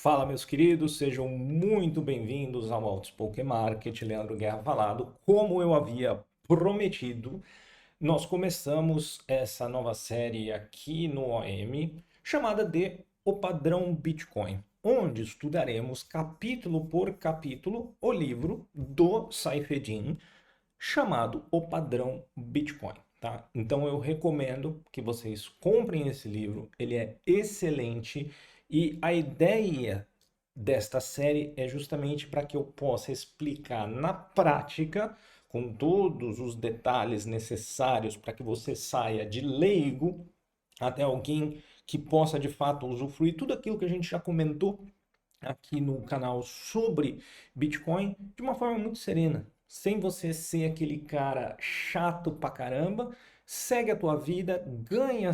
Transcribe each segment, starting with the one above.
Fala, meus queridos, sejam muito bem-vindos ao Outspoken Market, Leandro Guerra falado. Como eu havia prometido, nós começamos essa nova série aqui no OM, chamada de O Padrão Bitcoin, onde estudaremos capítulo por capítulo o livro do Saifedean, chamado O Padrão Bitcoin. Tá? Então eu recomendo que vocês comprem esse livro, ele é excelente e a ideia desta série é justamente para que eu possa explicar na prática, com todos os detalhes necessários para que você saia de leigo até alguém que possa de fato usufruir tudo aquilo que a gente já comentou aqui no canal sobre Bitcoin de uma forma muito serena, sem você ser aquele cara chato pra caramba, segue a tua vida, ganha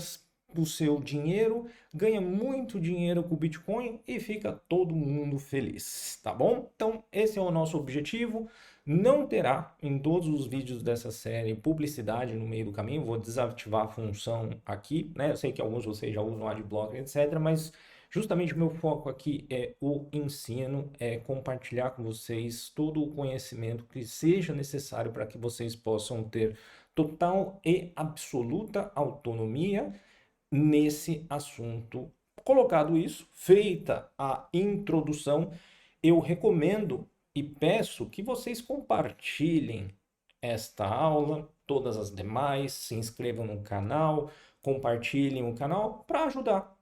o seu dinheiro, ganha muito dinheiro com o Bitcoin e fica todo mundo feliz, tá bom? Então, esse é o nosso objetivo. Não terá em todos os vídeos dessa série publicidade no meio do caminho, vou desativar a função aqui, né? Eu sei que alguns de vocês já usam Adblocker, etc, mas justamente o meu foco aqui é o ensino, é compartilhar com vocês todo o conhecimento que seja necessário para que vocês possam ter total e absoluta autonomia nesse assunto. Colocado isso, feita a introdução, eu recomendo e peço que vocês compartilhem esta aula, todas as demais, se inscrevam no canal, compartilhem o canal para ajudar.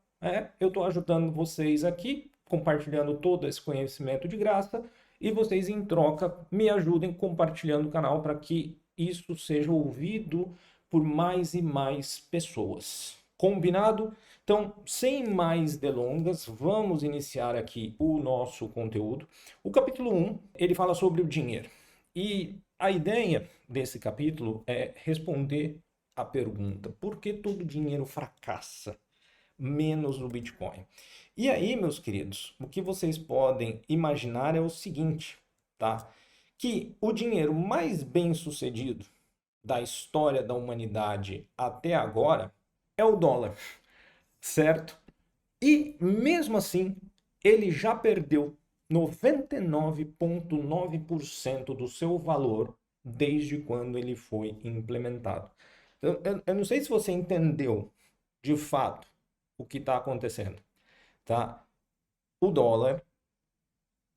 Eu estou ajudando vocês aqui, compartilhando todo esse conhecimento de graça, e vocês, em troca, me ajudem compartilhando o canal para que isso seja ouvido por mais e mais pessoas. Combinado? Então, sem mais delongas, vamos iniciar aqui o nosso conteúdo. O capítulo 1, ele fala sobre o dinheiro. E a ideia desse capítulo é responder a pergunta: por que todo dinheiro fracassa, menos o Bitcoin? E aí, meus queridos, o que vocês podem imaginar é o seguinte, tá? Que o dinheiro mais bem sucedido da história da humanidade até agora é o dólar, certo? E mesmo assim, ele já perdeu 99,9% do seu valor desde quando ele foi implementado. Eu não sei se você entendeu de fato o que está acontecendo, tá? O dólar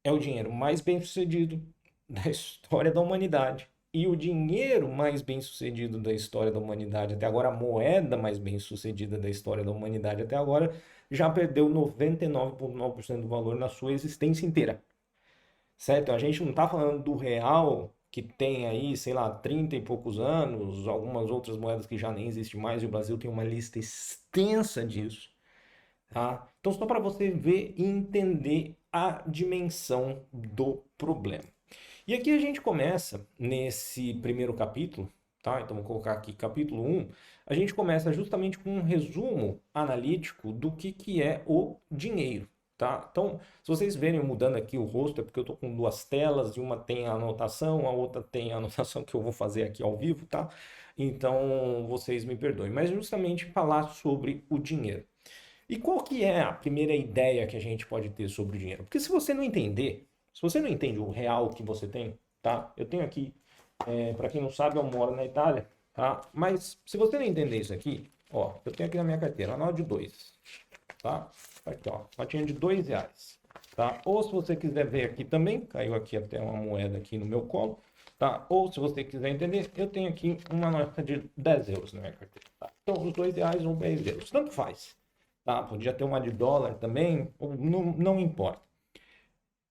é o dinheiro mais bem sucedido da história da humanidade. E o dinheiro mais bem sucedido da história da humanidade até agora, a moeda mais bem sucedida da história da humanidade até agora, já perdeu 99,9% do valor na sua existência inteira. Certo? A gente não está falando do real, que tem aí, sei lá, 30 e poucos anos, algumas outras moedas que já nem existem mais, e o Brasil tem uma lista extensa disso. Tá? Então, só para você ver e entender a dimensão do problema. E aqui a gente começa nesse primeiro capítulo, tá? Então, vou colocar aqui capítulo 1. A gente começa justamente com um resumo analítico do que é o dinheiro, tá? Então, se vocês verem eu mudando aqui o rosto, é porque eu estou com duas telas e uma tem a anotação, a outra tem a anotação que eu vou fazer aqui ao vivo, tá? Então, vocês me perdoem. Mas justamente falar sobre o dinheiro. E qual que é a primeira ideia que a gente pode ter sobre o dinheiro? Porque se você não entender, se você não entende o real que você tem, tá? Eu tenho aqui, para quem não sabe, eu moro na Itália, tá? Mas se você não entender isso aqui, ó, eu tenho aqui na minha carteira, uma nota de 2, tá? Aqui, ó, notinha de R$ 2, tá? Ou se você quiser ver aqui também, caiu aqui até uma moeda aqui no meu colo, tá? Ou se você quiser entender, eu tenho aqui uma nota de 10 euros na minha carteira, tá? Então, os R$ 2 ou 10 euros, tanto faz. Tá? Podia ter uma de dólar também, não importa.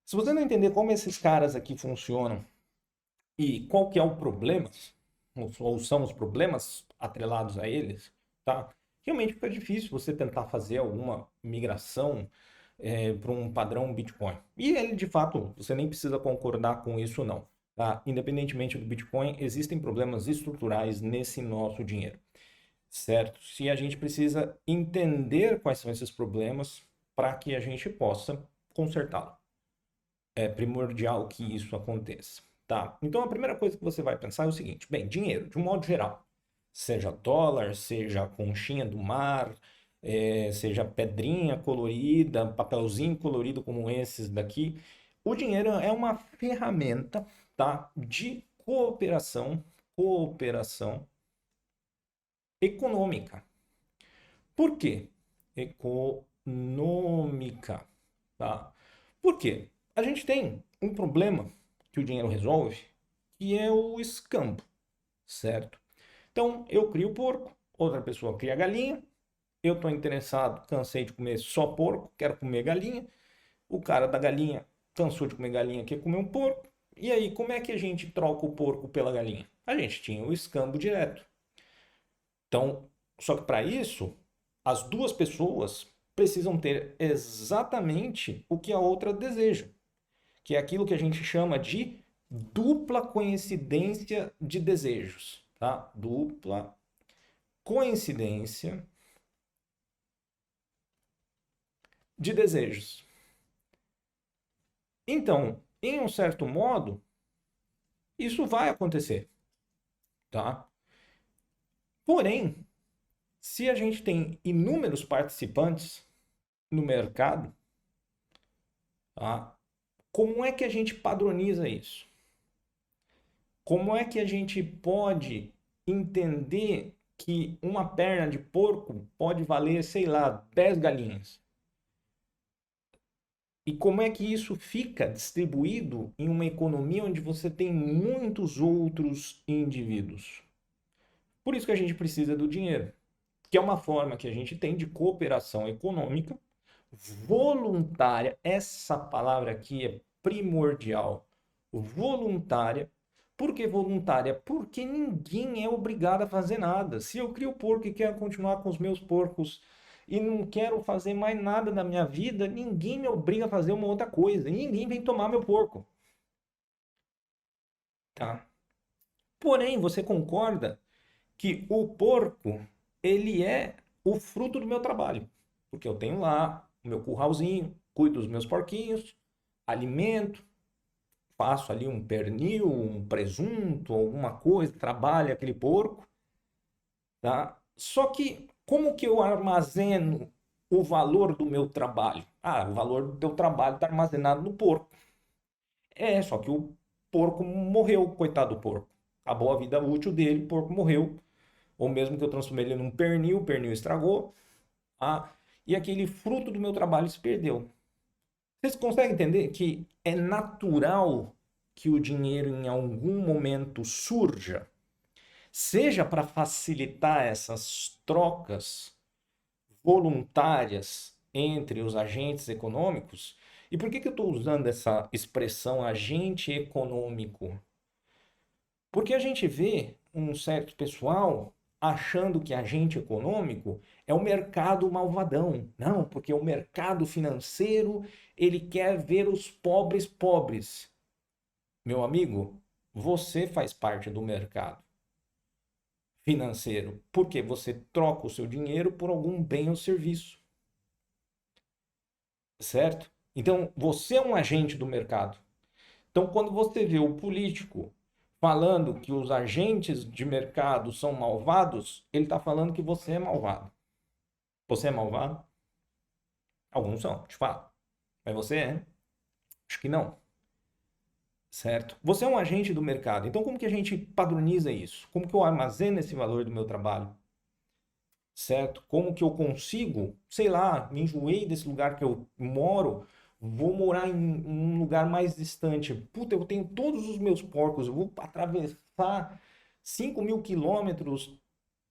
Se você não entender como esses caras aqui funcionam e qual que é o problema, ou são os problemas atrelados a eles, tá? Realmente fica difícil você tentar fazer alguma migração para um padrão Bitcoin. E ele, de fato, você nem precisa concordar com isso, não. Tá? Independentemente do Bitcoin, existem problemas estruturais nesse nosso dinheiro. Certo? Se a gente precisa entender quais são esses problemas para que a gente possa consertá-lo. É primordial que isso aconteça, tá? Então a primeira coisa que você vai pensar é o seguinte: bem, dinheiro, de um modo geral, seja dólar, seja conchinha do mar, seja pedrinha colorida, papelzinho colorido como esses daqui. O dinheiro é uma ferramenta, tá, de cooperação econômica. Por quê? Econômica, tá? Por quê? A gente tem um problema que o dinheiro resolve, que é o escambo, certo? Então, eu crio porco, outra pessoa cria galinha, eu estou interessado, cansei de comer só porco, quero comer galinha, o cara da galinha cansou de comer galinha, quer comer um porco, e aí, como é que a gente troca o porco pela galinha? A gente tinha o escambo direto. Então, só que para isso, as duas pessoas precisam ter exatamente o que a outra deseja, que é aquilo que a gente chama de dupla coincidência de desejos, tá? Dupla coincidência de desejos. Então, em um certo modo, isso vai acontecer, tá? Porém, se a gente tem inúmeros participantes no mercado, tá? Como é que a gente padroniza isso? Como é que a gente pode entender que uma perna de porco pode valer, sei lá, 10 galinhas? E como é que isso fica distribuído em uma economia onde você tem muitos outros indivíduos? Por isso que a gente precisa do dinheiro, que é uma forma que a gente tem de cooperação econômica voluntária. Essa palavra aqui é primordial. Voluntária. Por que voluntária? Porque ninguém é obrigado a fazer nada. Se eu crio porco e quero continuar com os meus porcos e não quero fazer mais nada na minha vida, ninguém me obriga a fazer uma outra coisa. E ninguém vem tomar meu porco. Tá? Porém, você concorda que o porco, ele é o fruto do meu trabalho. Porque eu tenho lá o meu curralzinho, cuido dos meus porquinhos, alimento, faço ali um pernil, um presunto, alguma coisa, trabalho aquele porco, tá? Só que como que eu armazeno o valor do meu trabalho? Ah, o valor do teu trabalho está armazenado no porco. Só que o porco morreu, coitado do porco. Acabou a vida útil dele, o porco morreu. Ou mesmo que eu transformei ele num pernil, o pernil estragou, ah, e aquele fruto do meu trabalho se perdeu. Vocês conseguem entender que é natural que o dinheiro em algum momento surja, seja para facilitar essas trocas voluntárias entre os agentes econômicos? E por que eu estou usando essa expressão agente econômico? Porque a gente vê um certo pessoal achando que agente econômico é o mercado malvadão. Não, porque o mercado financeiro, ele quer ver os pobres pobres. Meu amigo, você faz parte do mercado financeiro, porque você troca o seu dinheiro por algum bem ou serviço, certo? Então, você é um agente do mercado. Então, quando você vê o político falando que os agentes de mercado são malvados, ele está falando que você é malvado. Você é malvado? Alguns são, te falo. Mas você é? Acho que não. Certo? Você é um agente do mercado. Então, como que a gente padroniza isso? Como que eu armazeno esse valor do meu trabalho? Certo? Como que eu consigo, sei lá, me enjoei desse lugar que eu moro, vou morar em um lugar mais distante. Puta, eu tenho todos os meus porcos, eu vou atravessar 5.000 quilômetros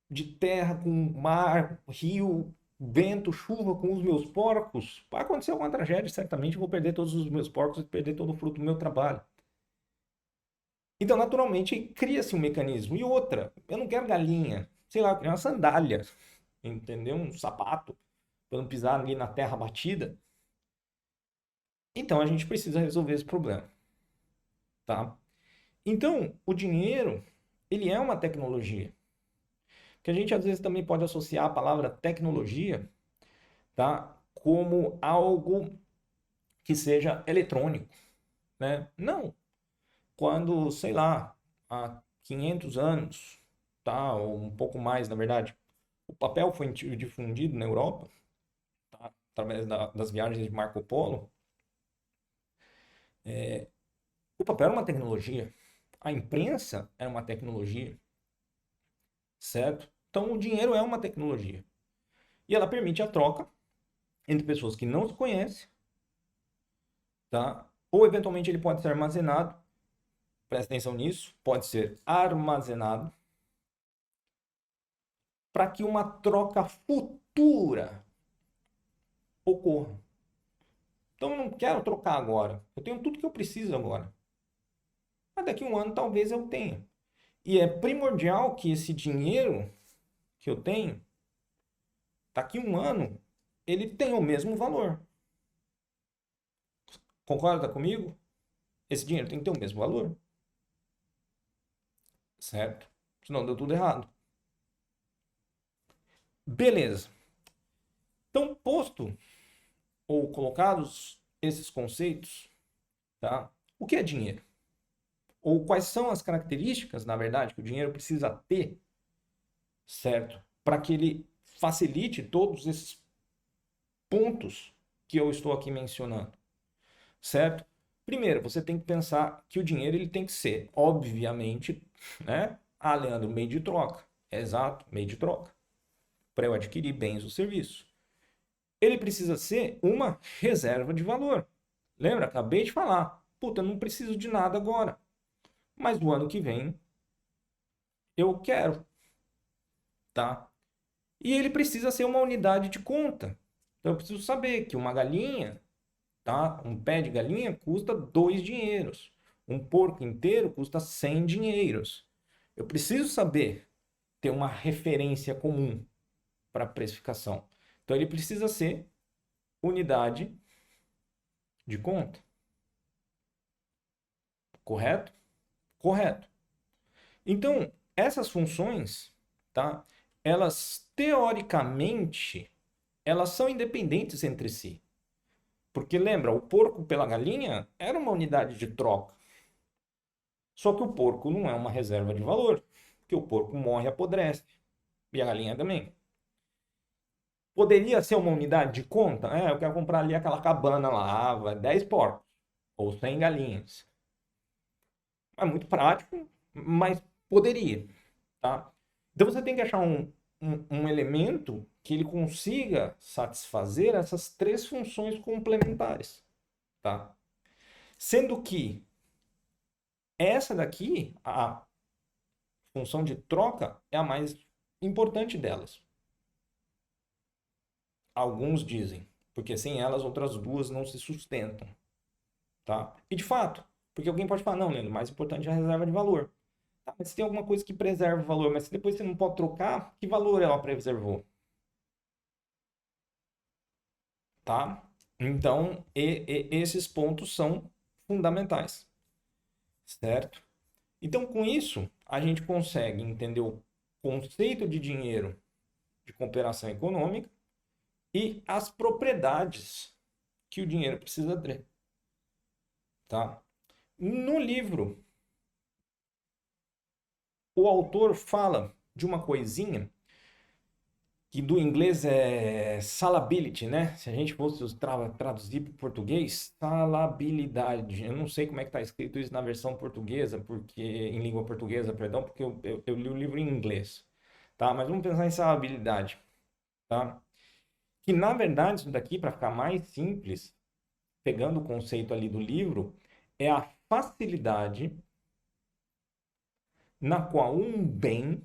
de terra com mar, rio, vento, chuva com os meus porcos. Vai acontecer alguma tragédia, certamente eu vou perder todos os meus porcos e perder todo o fruto do meu trabalho. Então, naturalmente, cria-se um mecanismo. E outra, eu não quero galinha, sei lá, eu quero uma sandália, entendeu? Um sapato, para não pisar ali na terra batida. Então, a gente precisa resolver esse problema, tá? Então, o dinheiro, ele é uma tecnologia. Que a gente, às vezes, também pode associar a palavra tecnologia, tá? Como algo que seja eletrônico, né? Não. Quando, sei lá, há 500 anos, tá? Ou um pouco mais, na verdade, O papel foi difundido na Europa, tá? Através das viagens de Marco Polo. O papel era uma tecnologia, a imprensa era uma tecnologia, certo? Então o dinheiro é uma tecnologia. E ela permite a troca entre pessoas que não se conhecem, tá? Ou eventualmente ele pode ser armazenado, presta atenção nisso, pode ser armazenado para que uma troca futura ocorra. Então eu não quero trocar agora. Eu tenho tudo que eu preciso agora. Mas daqui a um ano talvez eu tenha. E é primordial que esse dinheiro que eu tenho, daqui a um ano, ele tenha o mesmo valor. Concorda comigo? Esse dinheiro tem que ter o mesmo valor. Certo? Senão deu tudo errado. Beleza. Então, posto ou colocados esses conceitos, tá? O que é dinheiro? Ou quais são as características, na verdade, que o dinheiro precisa ter, certo? Para que ele facilite todos esses pontos que eu estou aqui mencionando, certo? Primeiro, você tem que pensar que o dinheiro ele tem que ser, obviamente, né? Ah, Leandro, meio de troca. Exato, meio de troca. Para eu adquirir bens ou serviços. Ele precisa ser uma reserva de valor. Lembra? Acabei de falar. Puta, eu não preciso de nada agora. Mas no ano que vem eu quero, tá? E ele precisa ser uma unidade de conta. Então eu preciso saber que uma galinha, tá? Um pé de galinha custa 2 dinheiros. Um porco inteiro custa 100 dinheiros. Eu preciso saber ter uma referência comum para precificação. Então ele precisa ser unidade de conta. Correto? Correto. Então, essas funções, tá? Elas teoricamente, elas são independentes entre si. Porque lembra, o porco pela galinha era uma unidade de troca. Só que o porco não é uma reserva de valor, porque o porco morre e apodrece, e a galinha também. Poderia ser uma unidade de conta? É, eu quero comprar ali aquela cabana lá, vai 10 porcos ou 100 galinhas. É muito prático, mas poderia, tá? Então você tem que achar um elemento que ele consiga satisfazer essas três funções complementares, tá? Sendo que essa daqui, a função de troca, é a mais importante delas. Alguns dizem, porque sem elas outras duas não se sustentam, tá? E de fato, porque alguém pode falar, não, Leandro, o mais importante é a reserva de valor. Tá, mas se tem alguma coisa que preserva o valor, mas se depois você não pode trocar, que valor ela preservou? Tá? Então, esses pontos são fundamentais, certo? Então, com isso, a gente consegue entender o conceito de dinheiro de cooperação econômica e as propriedades que o dinheiro precisa ter, tá? No livro, o autor fala de uma coisinha que do inglês é salability, né? Se a gente fosse traduzir para o português, salabilidade. Eu não sei como é que está escrito isso na versão portuguesa, porque em língua portuguesa, perdão, porque eu li o livro em inglês, tá? Mas vamos pensar em salabilidade, tá? Que na verdade isso daqui, para ficar mais simples, pegando o conceito ali do livro, é a facilidade na qual um bem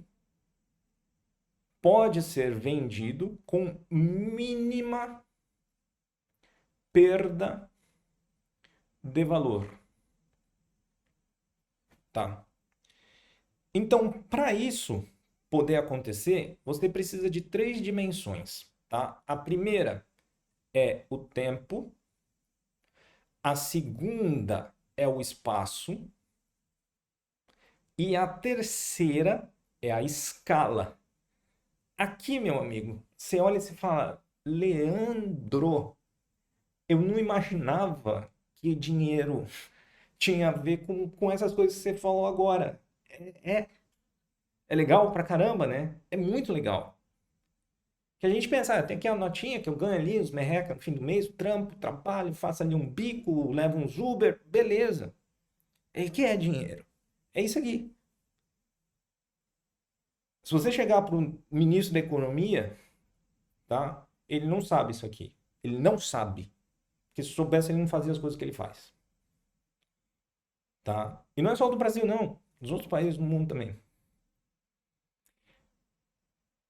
pode ser vendido com mínima perda de valor, tá? Então, para isso poder acontecer, você precisa de três dimensões, tá? A primeira é o tempo, a segunda é o espaço e a terceira é a escala. Aqui, meu amigo, você olha e se fala, Leandro, eu não imaginava que dinheiro tinha a ver com essas coisas que você falou agora. É, é legal pra caramba, né? É muito legal. Que a gente pensa, tem aqui a notinha que eu ganho ali, os merreca no fim do mês, trampo, trabalho, faço ali um bico, levo uns Uber, beleza. E que é dinheiro? É isso aqui. Se você chegar para o ministro da Economia, tá? Ele não sabe isso aqui. Ele não sabe. Porque se soubesse, ele não fazia as coisas que ele faz. Tá? E não é só do Brasil, não. Dos outros países do mundo também.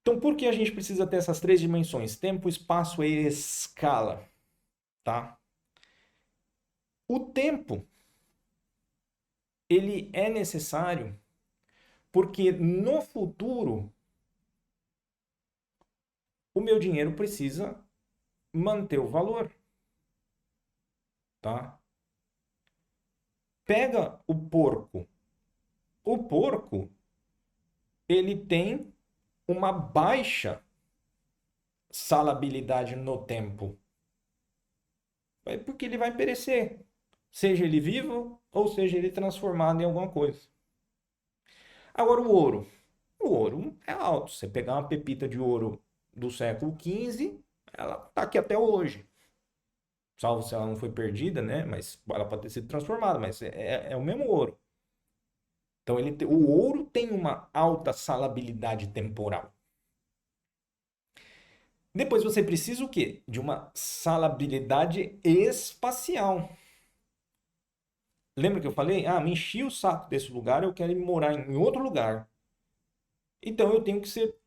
Então, por que a gente precisa ter essas três dimensões? Tempo, espaço e escala. Tá? O tempo, ele é necessário porque no futuro o meu dinheiro precisa manter o valor. Tá? Pega o porco. O porco, ele tem uma baixa salabilidade no tempo. Porque ele vai perecer. Seja ele vivo ou seja ele transformado em alguma coisa. Agora o ouro. O ouro é alto. Você pegar uma pepita de ouro do século XV, ela está aqui até hoje. Salvo se ela não foi perdida, né? Mas ela pode ter sido transformada, mas é o mesmo ouro. Então o ouro tem uma alta salabilidade temporal. Depois você precisa o quê? De uma salabilidade espacial. Lembra que eu falei? Me enchi o saco desse lugar, eu quero ir morar em outro lugar. Então eu tenho que ser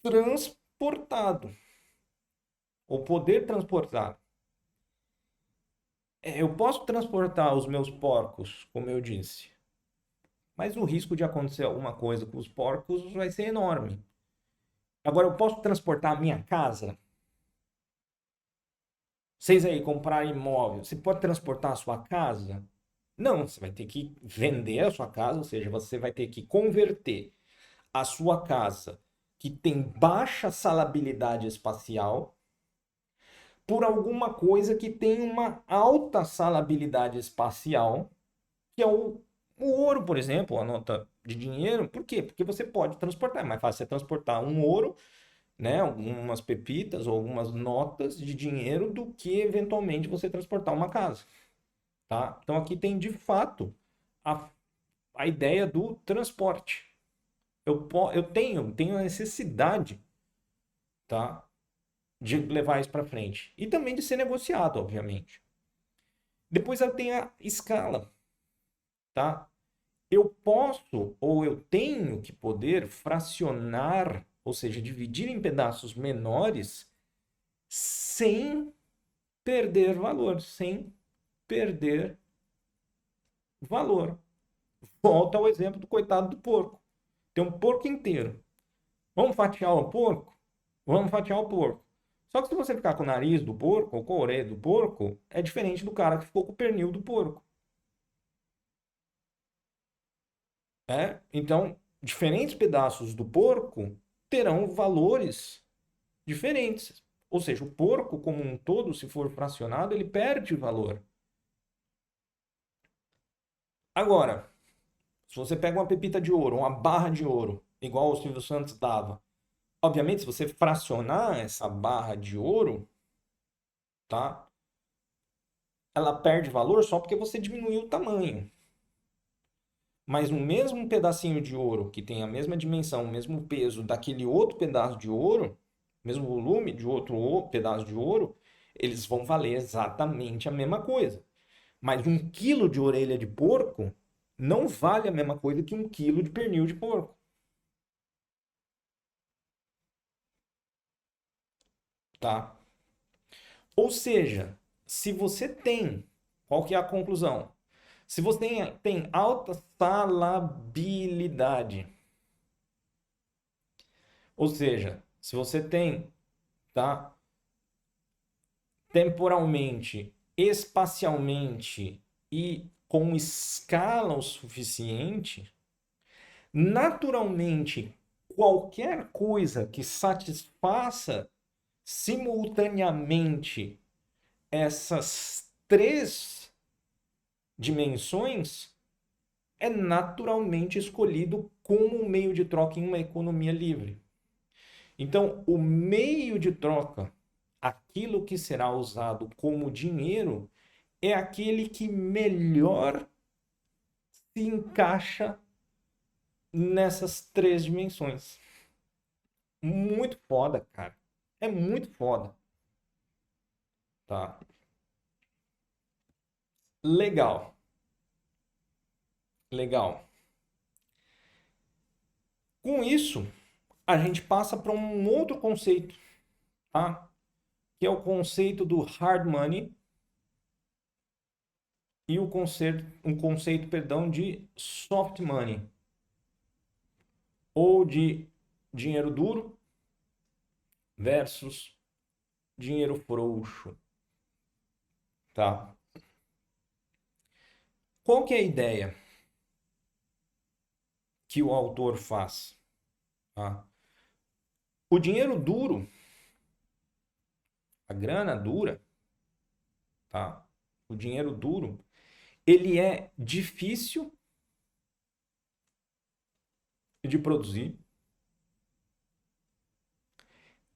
transportado, ou poder transportar. Eu posso transportar os meus porcos, como eu disse, mas o risco de acontecer alguma coisa com os porcos vai ser enorme. Agora, eu posso transportar a minha casa? Vocês aí comprarem imóvel, você pode transportar a sua casa? Não, você vai ter que vender a sua casa, ou seja, você vai ter que converter a sua casa, que tem baixa salabilidade espacial, por alguma coisa que tem uma alta salabilidade espacial, que é o ouro, por exemplo, a nota de dinheiro. Por quê? Porque você pode transportar. É mais fácil você transportar um ouro, né, algumas pepitas ou algumas notas de dinheiro do que eventualmente você transportar uma casa. Tá? Então aqui tem de fato a, a ideia do transporte. Eu tenho a necessidade, tá, de levar isso para frente. E também de ser negociado, obviamente. Depois eu tenho a escala, tá? Eu posso ou eu tenho que poder fracionar, ou seja, dividir em pedaços menores sem perder valor, sem perder valor. Volta ao exemplo do coitado do porco. Tem um porco inteiro. Vamos fatiar o porco? Vamos fatiar o porco. Só que se você ficar com o nariz do porco ou com a orelha do porco, é diferente do cara que ficou com o pernil do porco. Então, diferentes pedaços do porco terão valores diferentes. Ou seja, o porco como um todo, se for fracionado, ele perde valor. Agora, se você pega uma pepita de ouro, uma barra de ouro, igual o Silvio Santos dava, obviamente, se você fracionar essa barra de ouro, tá? Ela perde valor só porque você diminuiu o tamanho. Mas no mesmo pedacinho de ouro, que tem a mesma dimensão, o mesmo peso daquele outro pedaço de ouro, mesmo volume de outro pedaço de ouro, eles vão valer exatamente a mesma coisa. Mas 1 quilo de orelha de porco não vale a mesma coisa que 1 quilo de pernil de porco. Tá? Ou seja, se você tem, qual que é a conclusão? Se você tem alta salabilidade, ou seja, se você tem, tá, temporalmente, espacialmente e com escala o suficiente, naturalmente, qualquer coisa que satisfaça simultaneamente essas três dimensões é naturalmente escolhido como um meio de troca em uma economia livre. Então, o meio de troca, aquilo que será usado como dinheiro, é aquele que melhor se encaixa nessas três dimensões. Muito foda, cara. É muito foda. Tá. Legal. Legal. Com isso, a gente passa para um outro conceito, tá? Que é o conceito do hard money e o conceito, perdão, de soft money, ou de dinheiro duro versus dinheiro frouxo, tá? Qual que é a ideia que o autor faz? Tá? O dinheiro duro, a grana dura, tá? O dinheiro duro, ele é difícil de produzir.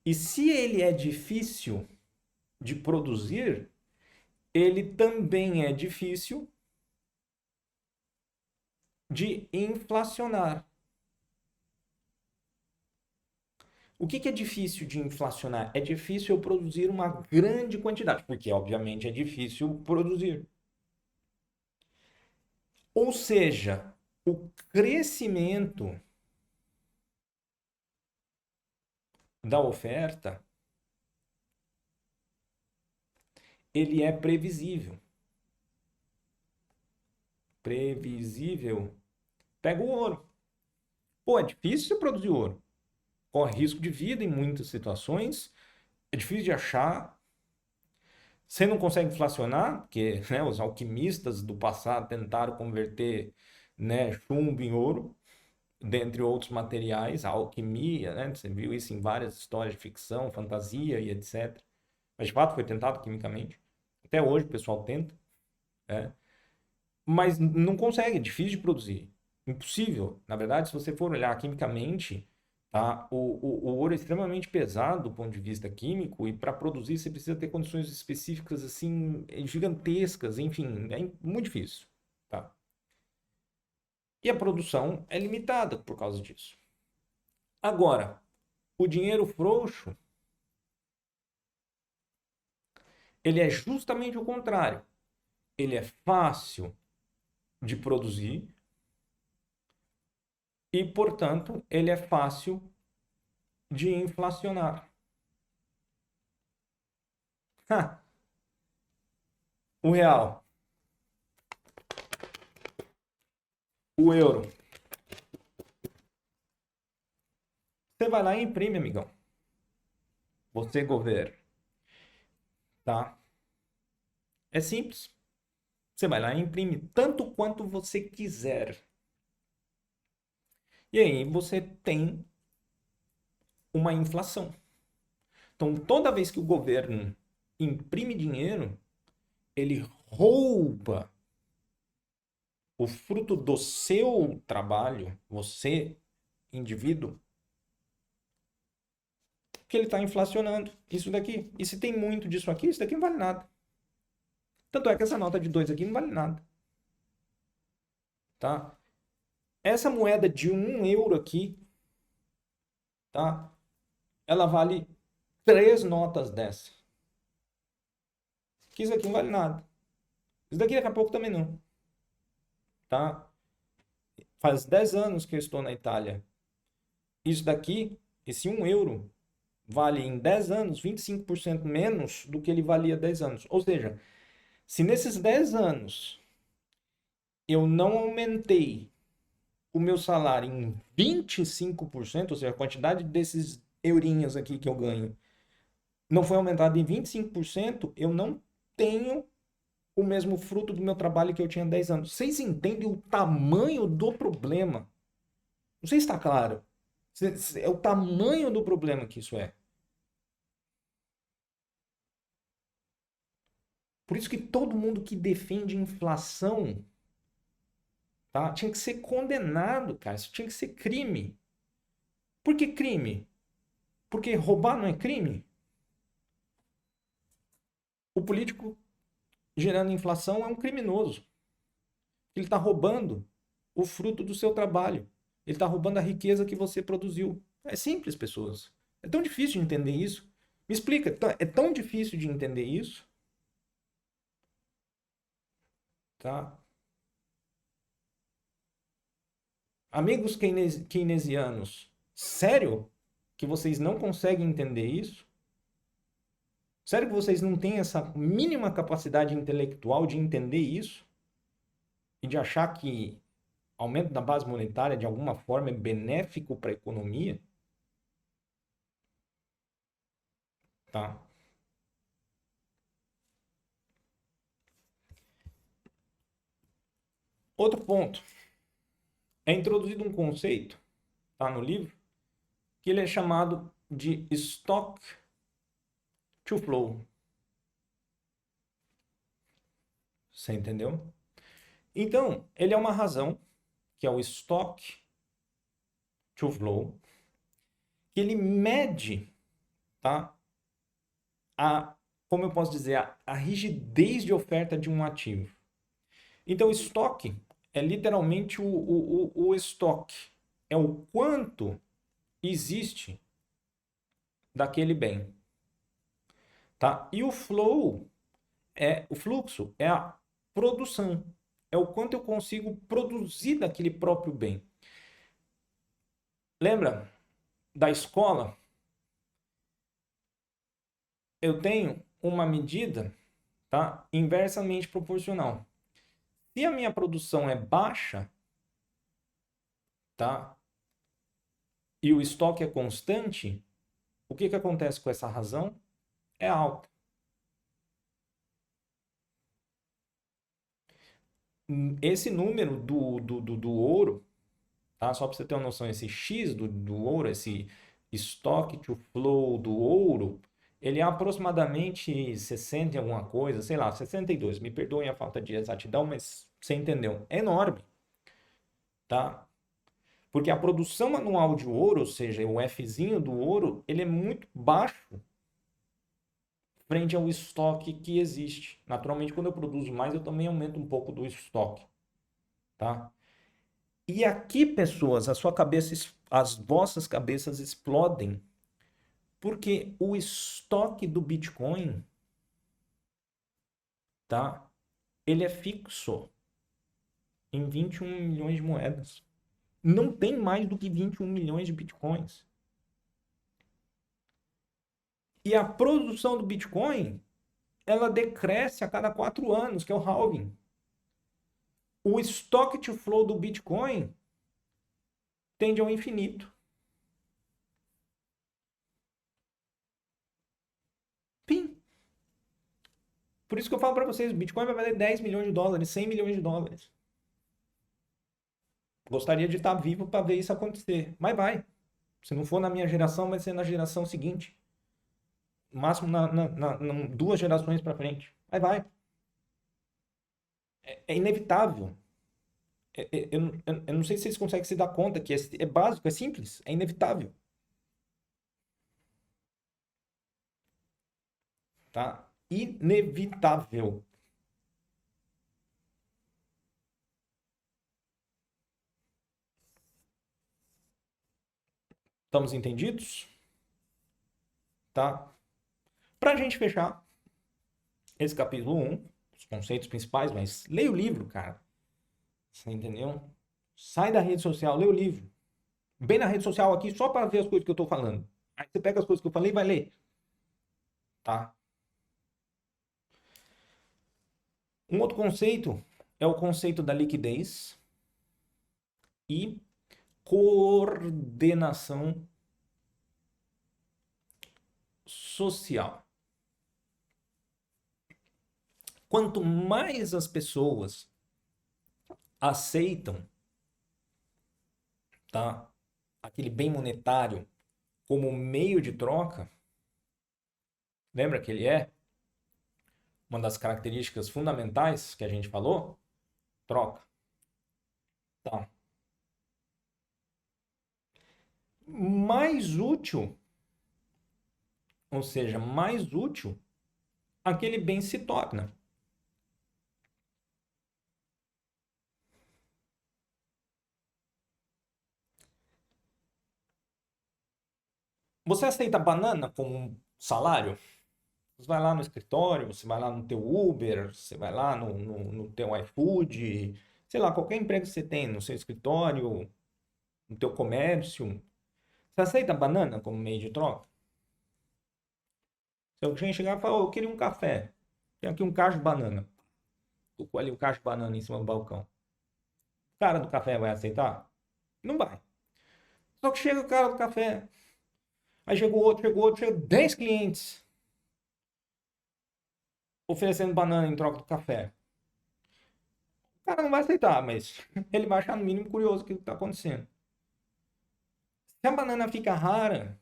E se ele é difícil de produzir, ele também é difícil de inflacionar. O que é difícil de inflacionar? É difícil eu produzir uma grande quantidade, porque obviamente é difícil produzir. Ou seja, o crescimento da oferta, ele é previsível. Previsível. Pega o ouro. Pô, é difícil você produzir ouro. Corre risco de vida em muitas situações. É difícil de achar. Você não consegue inflacionar, porque né, os alquimistas do passado tentaram converter né, chumbo em ouro, dentre outros materiais, a alquimia, né? Você viu isso em várias histórias de ficção, fantasia e etc. Mas de fato foi tentado quimicamente. Até hoje o pessoal tenta, né? Mas não consegue, é difícil de produzir. Impossível. Na verdade, se você for olhar quimicamente, tá? O ouro é extremamente pesado do ponto de vista químico e para produzir você precisa ter condições específicas assim gigantescas, enfim, é muito difícil, tá? E a produção é limitada por causa disso. Agora, o dinheiro frouxo, ele é justamente o contrário. Ele é fácil de produzir e, portanto, ele é fácil de inflacionar. Ha, o real, o euro. Você vai lá e imprime, amigão. Você, governo, tá? É simples. Você vai lá e imprime tanto quanto você quiser. E aí você tem uma inflação. Então, toda vez que o governo imprime dinheiro, ele rouba o fruto do seu trabalho, você, indivíduo, que ele está inflacionando isso daqui. E se tem muito disso aqui, isso daqui não vale nada. Tanto é que essa nota de 2 aqui não vale nada. Tá? Essa moeda de 1 euro aqui, tá? Ela vale 3 notas dessa. Que isso aqui não vale nada. Isso daqui daqui a pouco também não. Tá? Faz 10 anos que eu estou na Itália. Isso daqui, esse 1 euro, vale em 10 anos 25% menos do que ele valia 10 anos. Ou seja, se nesses 10 anos eu não aumentei o meu salário em 25%, ou seja, a quantidade desses eurinhos aqui que eu ganho não foi aumentada em 25%, eu não tenho o mesmo fruto do meu trabalho que eu tinha há 10 anos. Vocês entendem o tamanho do problema? Não sei se está claro. É o tamanho do problema que isso é. Por isso que todo mundo que defende inflação, tá, tinha que ser condenado, cara. Isso tinha que ser crime. Por que crime? Porque roubar não é crime? O político gerando inflação é um criminoso. Ele está roubando o fruto do seu trabalho. Ele está roubando a riqueza que você produziu. É simples, pessoas. É tão difícil de entender isso. Me explica, é tão difícil de entender isso? Tá? Amigos keynesianos, sério que vocês não conseguem entender isso? Sério que vocês não têm essa mínima capacidade intelectual de entender isso? E de achar que aumento da base monetária de alguma forma é benéfico para a economia? Tá? Outro ponto. É introduzido um conceito, tá, no livro, que ele é chamado de stock to flow. Você entendeu? Então, ele é uma razão, que é o stock to flow, que ele mede, tá, a, como eu posso dizer, a rigidez de oferta de um ativo. Então, o estoque é literalmente o estoque. É o quanto existe daquele bem. Tá? E o flow é o fluxo, é a produção. É o quanto eu consigo produzir daquele próprio bem. Lembra da escola? Eu tenho uma medida, tá, inversamente proporcional. Se a minha produção é baixa, tá, e o estoque é constante, o que acontece com essa razão? É alta. Esse número do ouro, tá? Só para você ter uma noção, esse X do ouro, esse stock to flow do ouro, ele é aproximadamente 60 e alguma coisa, sei lá, 62. Me perdoem a falta de exatidão, mas você entendeu. É enorme, tá? Porque a produção anual de ouro, ou seja, o Fzinho do ouro, ele é muito baixo frente ao estoque que existe. Naturalmente, quando eu produzo mais, eu também aumento um pouco do estoque, tá? E aqui, pessoas, a sua cabeça, as vossas cabeças explodem, porque o estoque do Bitcoin, tá? Ele é fixo em 21 milhões de moedas. Não tem mais do que 21 milhões de Bitcoins. E a produção do Bitcoin, ela decresce a cada 4 anos, que é o halving. O stock to flow do Bitcoin tende ao infinito. Pim. Por isso que eu falo para vocês, o Bitcoin vai valer 10 milhões de dólares, 100 milhões de dólares. Gostaria de estar vivo para ver isso acontecer. Mas vai. Se não for na minha geração, vai ser na geração seguinte. Máximo duas gerações para frente. Mas vai. É inevitável. Eu não sei se vocês conseguem se dar conta que é básico, é simples, é inevitável. Tá? Inevitável. Estamos entendidos? Tá? Para a gente fechar esse capítulo 1, os conceitos principais, mas leia o livro, cara. Você entendeu? Sai da rede social, lê o livro. Bem na rede social aqui só para ver as coisas que eu estou falando. Aí você pega as coisas que eu falei e vai ler. Tá? Um outro conceito é o conceito da liquidez e coordenação social. Quanto mais as pessoas aceitam, tá, aquele bem monetário como meio de troca, lembra que ele é uma das características fundamentais que a gente falou? Troca. Tá. Mais útil ou seja, mais útil aquele bem se torna. Você aceita banana como um salário? Você vai lá no escritório, você vai lá no teu Uber, você vai lá no teu iFood, sei lá, qualquer emprego que você tem no seu escritório, no teu comércio. Você aceita banana como meio de troca? Se alguém chegar e falar, "Ô, eu queria um café, tem aqui um cacho de banana. Tocou ali o cacho de banana em cima do balcão. O cara do café vai aceitar? Não vai. Só que chega o cara do café, aí chegou outro, chegou 10 clientes oferecendo banana em troca do café. O cara não vai aceitar, mas ele vai achar no mínimo curioso o que está acontecendo. Se a banana fica rara,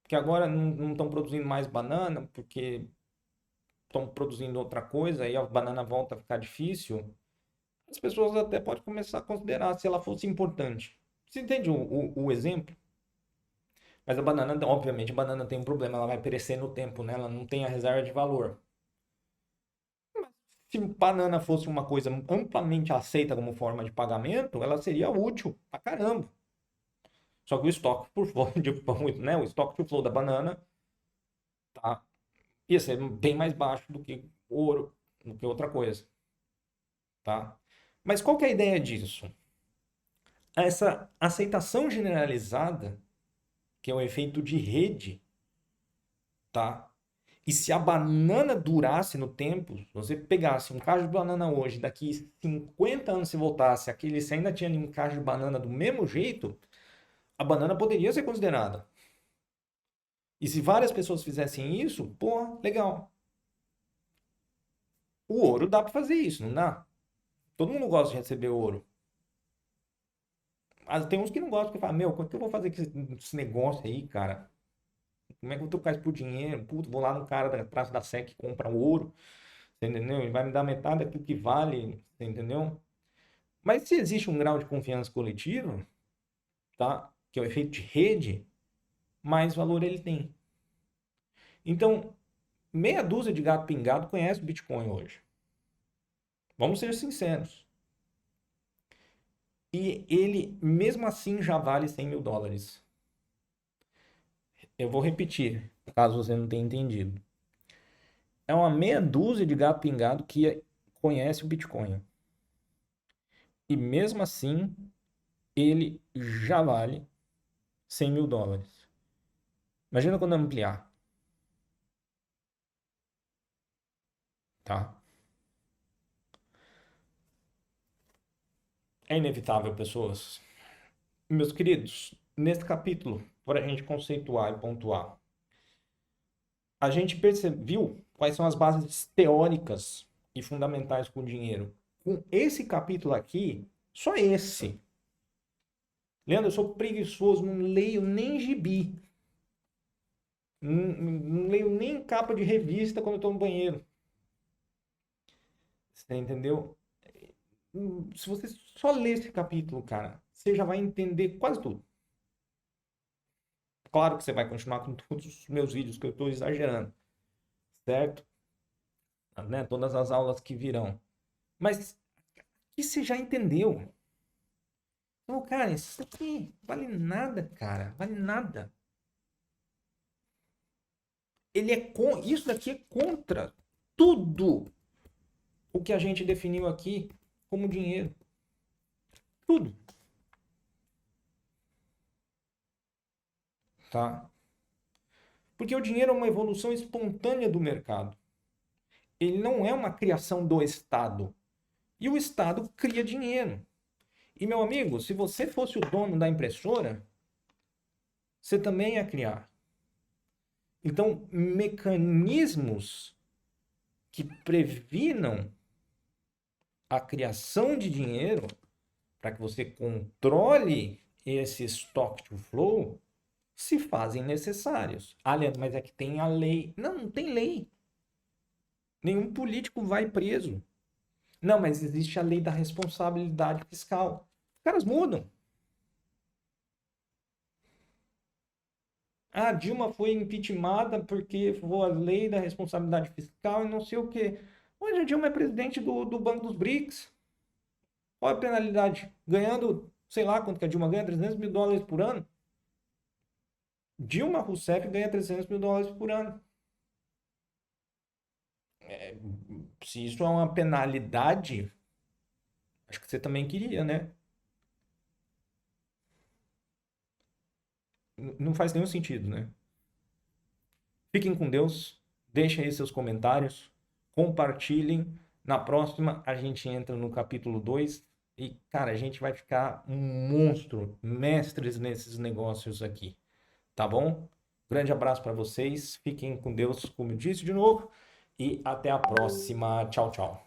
porque agora não estão produzindo mais banana, porque estão produzindo outra coisa, e a banana volta a ficar difícil, as pessoas até podem começar a considerar se ela fosse importante. Você entende o exemplo? Mas a banana, obviamente, a banana tem um problema, ela vai perecer no tempo, né? Ela não tem a reserva de valor. Se banana fosse uma coisa amplamente aceita como forma de pagamento, ela seria útil pra caramba. Só que o estoque por flow, né? O estoque to flow da banana, tá? Ia ser bem mais baixo do que ouro, do que outra coisa, tá? Mas qual que é a ideia disso? Essa aceitação generalizada, que é o efeito de rede, tá? E se a banana durasse no tempo, se você pegasse um cacho de banana hoje, daqui 50 anos se voltasse, aquele se ainda tinha um cacho de banana do mesmo jeito, a banana poderia ser considerada. E se várias pessoas fizessem isso, pô, legal. O ouro dá para fazer isso, não dá? Todo mundo gosta de receber ouro. Mas tem uns que não gostam, que falam, meu, como é que eu vou fazer esse negócio aí, cara? Como é que eu vou trocar isso por dinheiro? Puto, vou lá no cara da Praça da Sé que compra ouro, você entendeu? Ele vai me dar metade daquilo que vale, você entendeu? Mas se existe um grau de confiança coletiva, tá? Que é o efeito de rede, mais valor ele tem. Então, meia dúzia de gato pingado conhece o Bitcoin hoje. Vamos ser sinceros. E ele, mesmo assim, já vale 100 mil dólares. Eu vou repetir, caso você não tenha entendido. É uma meia dúzia de gato pingado que conhece o Bitcoin. E mesmo assim, ele já vale 100 mil dólares. Imagina quando ampliar, tá? É inevitável, pessoas. Meus queridos, neste capítulo, para a gente conceituar e pontuar, a gente percebeu quais são as bases teóricas e fundamentais com o dinheiro. Com esse capítulo aqui, só esse. Leandro, eu sou preguiçoso, não leio nem gibi. Não leio nem capa de revista quando eu estou no banheiro. Você entendeu? Se você só ler esse capítulo, cara, você já vai entender quase tudo. Claro que você vai continuar com todos os meus vídeos que eu estou exagerando, certo? Né? Todas as aulas que virão. Mas que você já entendeu. Então, cara, isso aqui vale nada, cara. Vale nada. Isso daqui é contra tudo o que a gente definiu aqui como dinheiro. Tudo, tá? Porque o dinheiro é uma evolução espontânea do mercado. Ele não é uma criação do Estado. E o Estado cria dinheiro. E, meu amigo, se você fosse o dono da impressora, você também ia criar. Então, mecanismos que previnam a criação de dinheiro para que você controle esse stock to flow se fazem necessários. Ah, Leandro, mas é que tem a lei. Não, não tem lei. Nenhum político vai preso. Não, mas existe a lei da responsabilidade fiscal. Os caras mudam. Ah, Dilma foi impeachmentada porque foi a lei da responsabilidade fiscal e não sei o quê. Hoje a Dilma é presidente do Banco dos BRICS. Qual é a penalidade? Ganhando, sei lá quanto que a Dilma ganha, 300 mil dólares por ano. Dilma Rousseff ganha 300 mil dólares por ano. É, se isso é uma penalidade, acho que você também queria, né? Não faz nenhum sentido, né? Fiquem com Deus, deixem aí seus comentários, compartilhem. Na próxima a gente entra no capítulo 2 e, cara, a gente vai ficar um monstro, mestres nesses negócios aqui, tá bom? Grande abraço para vocês, fiquem com Deus, como eu disse de novo, e até a próxima. Tchau, tchau.